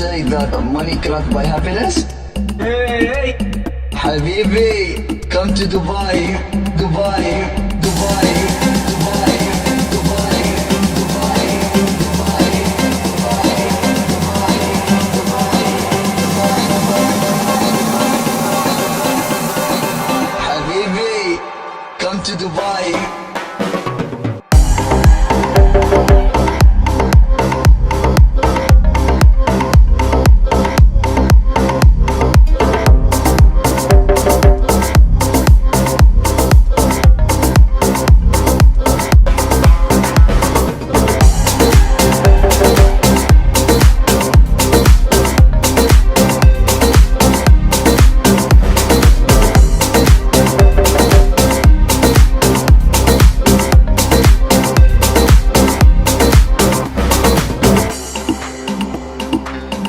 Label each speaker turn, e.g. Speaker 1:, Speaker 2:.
Speaker 1: say that money cannot buy happiness?
Speaker 2: Hey, hey.
Speaker 1: Habibi, come to Dubai, Dubai.